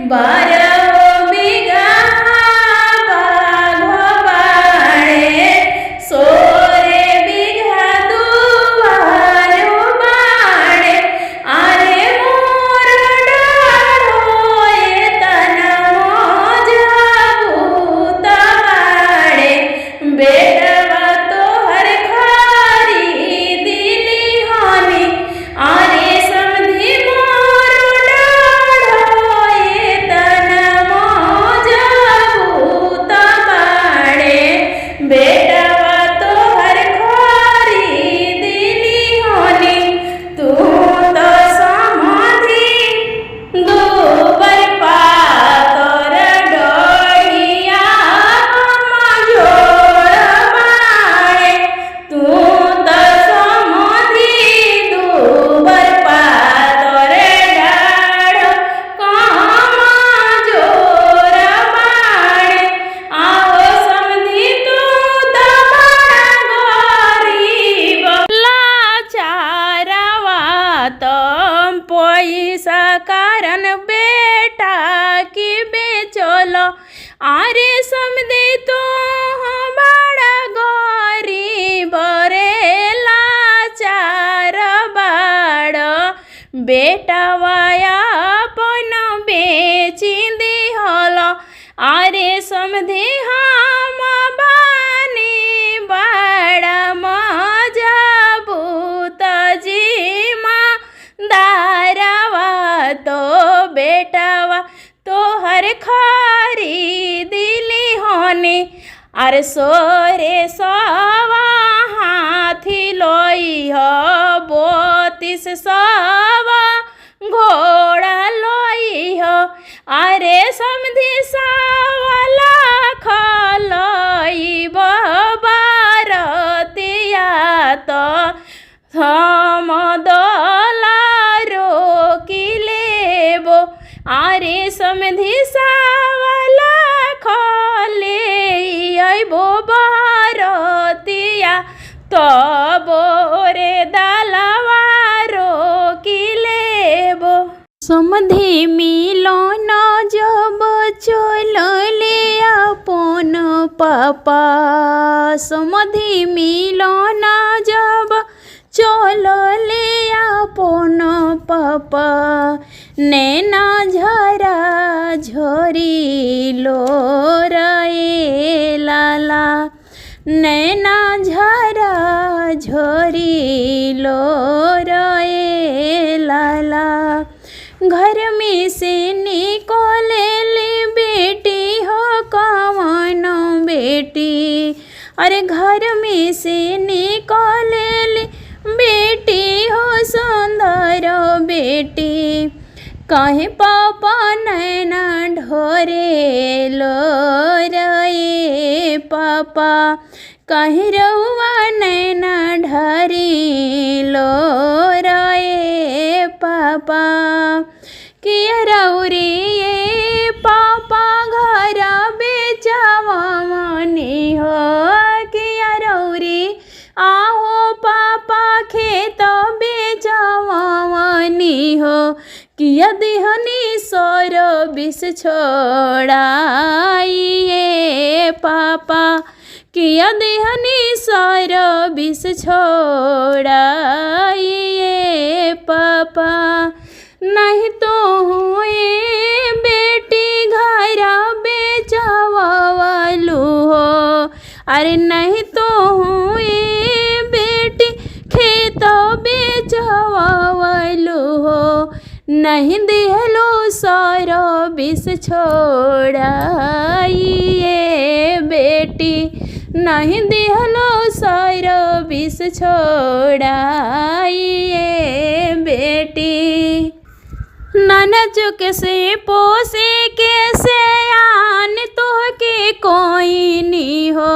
बारहो बीघा बाघो बाड़े, 16 बीघा दुआरो बाड़े। अरे मोर डाढ़ोए तना मजबूत बाड़े, बेटवा तोहर खरीदी लिहनी। अरे समधी मोर डाढ़ोए तना मजबूत बाड़े, बेटवा तोहर खरीदी लिहनी। तू तो समधी दूबर पातर डोहिया कमजोर बाड़े, तू तो समधी दूबर पातर डाढ़ कमजोर बाड़े। आओ समधी तू तो बड़ा गरीब लाचारवा, तुम पैसा कारण बेटा की बेचलो। अरे समधी तू बड़ा गरीब रे लाचार बाड़, बेटवा अपन बेची दिहलो। अरे समधी हम बानी बड़ा मजबूत जीमा दारवा, तो बेटवा तोहर खरीदी लिहनी। अरे 16 हाथी लोइह, 32 घोड़ा लोइह। अरे समधी 100 लाख लोइब बारतिया, तो हम डॉलरो की लेबो। अरे समधी 100 लाख ले अइबो बारतिया, तब रे दलवारो की लेबो। समधी मिलन जब चलले अपन पापा, समधी मिलन जब चलले अपन पापा, नैना झरा झरी लोराए लाला, नैना झरा झरी लोराए लाला। घर में से निकलेली बेटी हो कवन बेटी, अरे घर में से निकलेली बेटी हो सुंदर बेटी। कहे पापा नैना ढोरे लोराए पापा, कहे रउआ नैना ढरी लोराए पापा। किया रउरी ये पापा घर बेचवा मनी हो, किया रउरी आहो पापा खेत बेचवा मनी हो। किया दिहनी 20 छोड़ाइए पापा, किया दिहनी 20 छोड़ाइए पापा। नहीं तो हुए बेटी घर बेचवालू हो, अरे नहीं तो हुए बेटी खेत बेचवालू हो। नहीं दिहलो 20 छोड़ाइए बेटी, नहीं दिहलो 20 छोड़ाइए बेटी। नाना चुक से पोसे के सयान तो के कोई नहीं हो,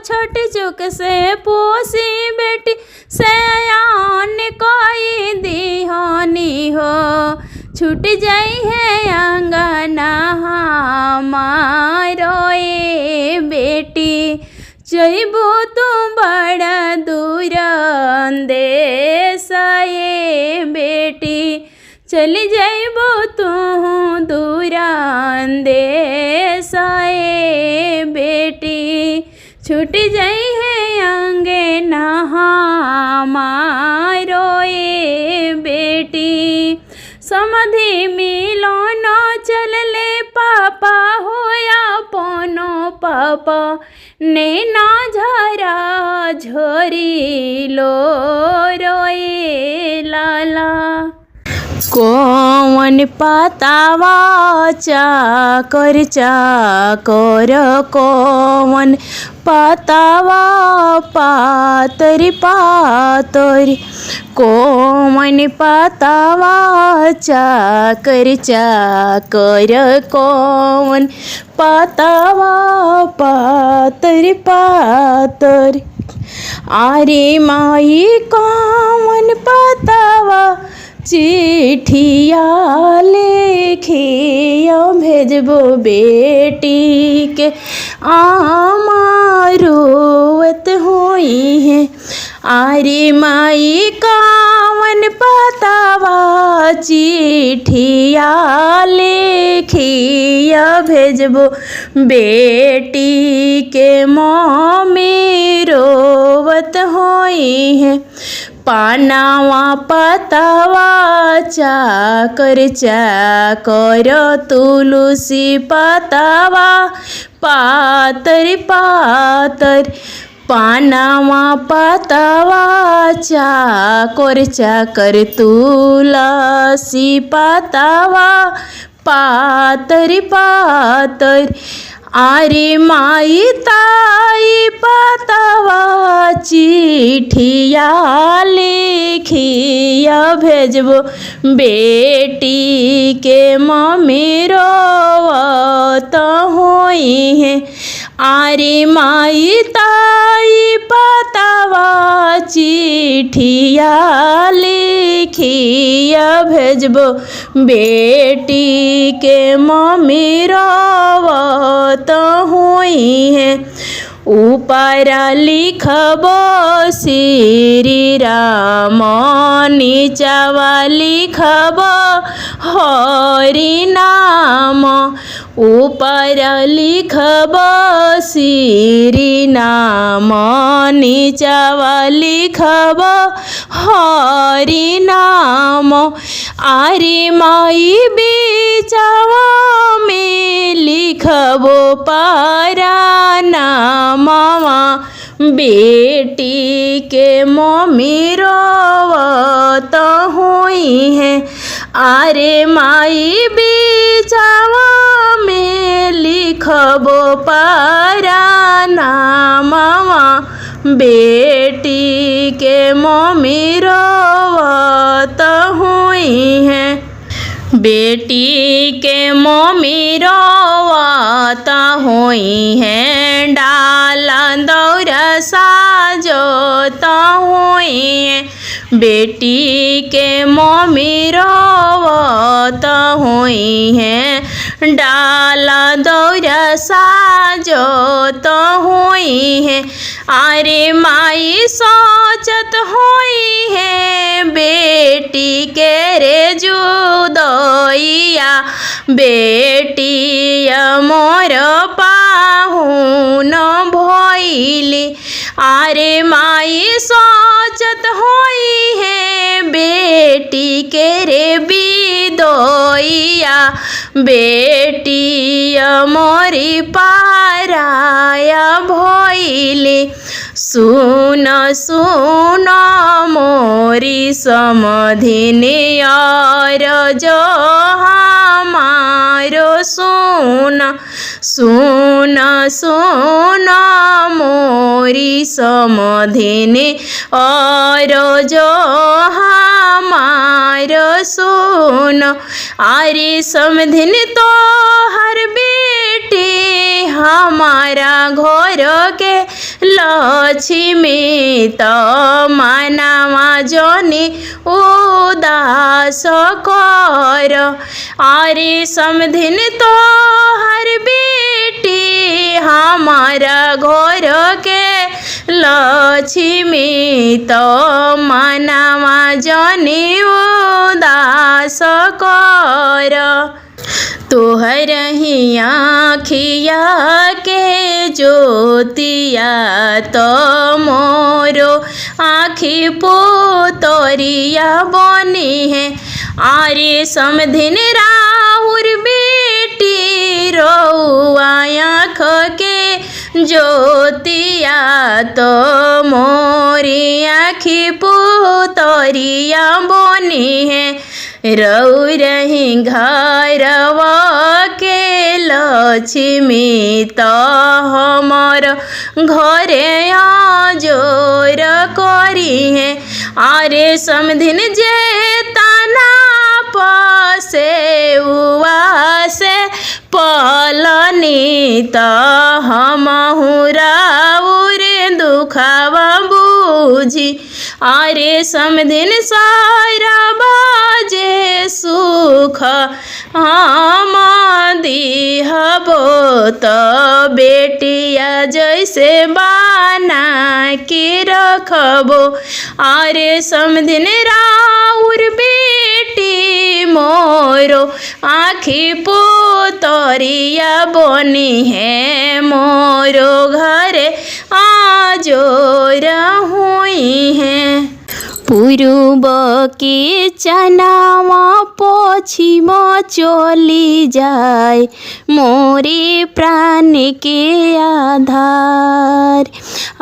छोटी चुक से पोसी बेटी सयान कोई दिहानी हो। छूट जाई है अंगना हमारो ए बेटी, जइबो तो बड़ा दूर देश ये बेटी, चली जाइबो तू दूरा छूट जाई है अंगे हमारो ए बेटी। समधि मिलन चलले पापा होया पोनो पापा नैना झरा झोरी लो रोए लाला। कौन पातावा चाकर चाकर कौन पातावा पातरी पातरी। कौन पातावा चाकर चाकर कौन पातावा पातरी पातरी। अरे माई कौन पातावा चिट्ठिया लिखिया भेजबो बेटी के आमारुवत हुई है। अरे माई कौन पातावा चिट्ठिया लिखिया भेजबो बेटी के मम्मी रोवत हुई है। पानावा पतावा चाकर चाकर तुलसी पतावा पातर पातर। पानावा पतावा चाकर चाकर तुलसी पतावा पातर पातर। अरे माई ताई पतावा चिट्ठिया लिखिया भेजबो बेटी के मम्मी रोवत हुई है। अरे माई ताई पतावा चिट्ठिया लिखिया भेजबो बेटी के मम्मी रोवत हुई है। ऊपर लिखबो श्री राम नीचवा लिखबो हरि नाम। ऊपर लिखबो श्री नाम नीचवा लिखबो हरि नाम। अरे माई बीचवा में लिखबो परानामवा बेटी के मम्मी रोवत हुई है। अरे माई बीचवा में लिखबो परानामवा बेटी के मम्मी रोवत हुई है। बेटी के मम्मी रोवत हुई है। डाला दौरा साजोत हुई है। बेटी के मम्मी रोवत हुई है। डाला दौरा साजोत हुई है। अरे माई सोचत हुई है बेटी के रे जुदोइया। बेटी मोर पाहुन भइली। अरे माई सोचत हुई है बेटी के रे बिदोइया। बेटी मोरी पाराया भइली। सुन सुन मोरी समधिनी और जो हमारो सुन। सुन सुन मोरी समधिनी और जो हमारो सुन। अरे समधिनी तो हर बेटी हमारा घर के लक्ष्मी तो मानवा जोनी उदास कर। अरे समधिन तो हर बेटी हमारा घर के लक्ष्मी तो मानवा जोनी उदास कर। तोहर ही आँखिया के ज्योतिया तो मोरो आँखी पुतरिया बनी है। आरे समधिन राउर बेटी रउआ आँख के ज्योतिया तो मोरी आँखी पुतरिया बनी है। रही घरवा के लक्ष्मी तो हमर घरे जोर करी है। आरे समधिन जे तना पसे उसे पलनी तो हमहु राउर दुखवा बूझी। आरे समधिन सारा बाजे सुख हम दिहबो तो बेटिया जैसे बना के रखबो। आरे समधिन राउर बेटी मोरो आँखी पुतरिया बनी है। मोरो घरे आजोर हुई है। पूर्व के चनावा पश्चिम चली जाए मोरे प्राण के आधार।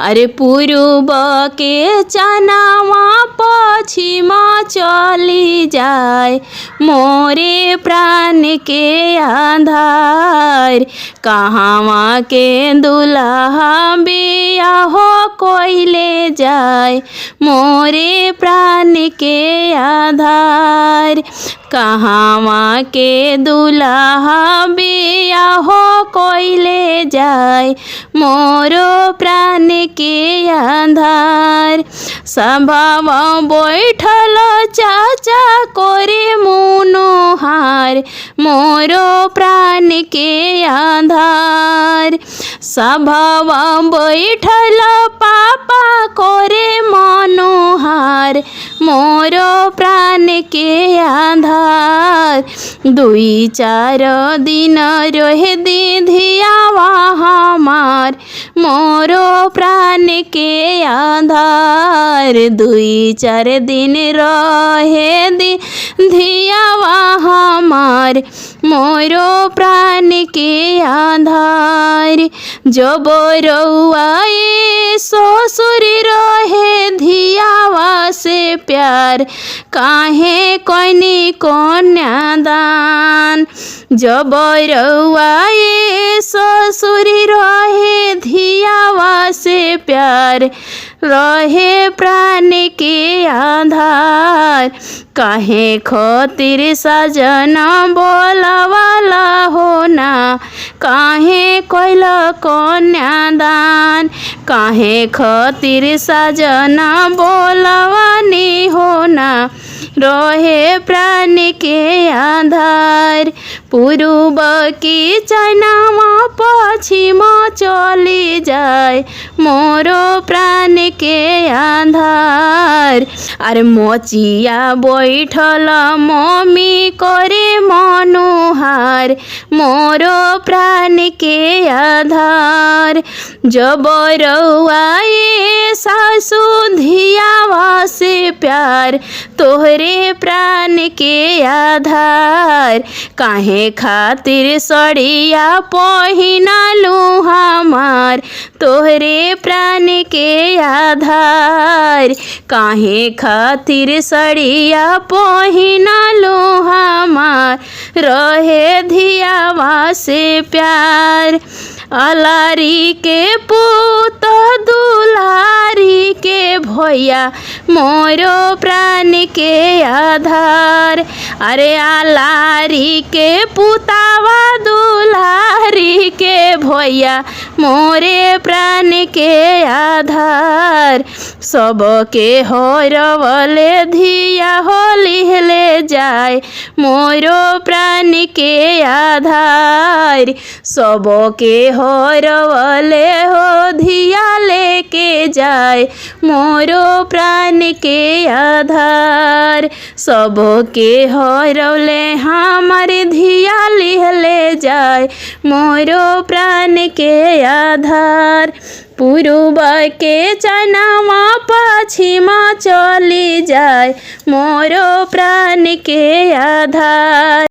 अरे पूर्व के चनावा पश्चिम चली जाए मोरे प्राण के आधार। कहाँ के दुल्हा बिया हो कोई ले जाए मोरे प्राण के आधार। कहाँ के दुल्हा बिया हो कोई ले जाए मोरो प्राण के आधार। सभाव बैठल चाचा कोरे मुनोहार मोरो प्राण के आधार। सभाव बैठल पापा कोरे मनोहार मोरो प्राण के आधार। दुई चार दिन रहे दिधियावा हमार मोरो प्राण के आधार। दुई चार दिन रहे दिधियावा हमार मोरो प्राण के आधार। जब रउआए ससुर रहे धियावा से प्यार काहे कोनी कन्यादान। जब रउआए ससुर रहे धियावा से प्यार रहे प्राण के आधार। काहे खातिर सजन बोलवाला होना काहे कोइल कन्यादान। काहे खातिर सजन बोलवानी होना रहे प्राण के आधार। पूर्व की चनावा पश्चिम चली जाए मोरो प्राण के आधार। अरे मोचिया बैठल मम्मी करे मनोहार मोरो प्राण के आधार। जब रउआए सासु धियावा से प्यार तोहरे प्राण के आधार। काहे खातिर सड़िया पहिनालू हमार तोहरे प्राण के आधार। काहे खातिर सड़िया पहिनालू हमार रहे धियावा से प्यार। अलारी के पुत दुलारी के भैया मोरो प्राण के आधार। अरे अलारी के पुतावा दुलारी के भैया मोरे प्राण के आधार। सबके हरवले धिया होली ले जाए मोरो प्राण के आधार। सबके हरवले हो धिया लेके जाए मोरो प्राण के आधार। सबके हरवले हमारे धिया ले जाए मोरो प्राण प्राण के आधार। पूर्व के चनमा पश्चिमा चली जाए मोरो प्राण के आधार।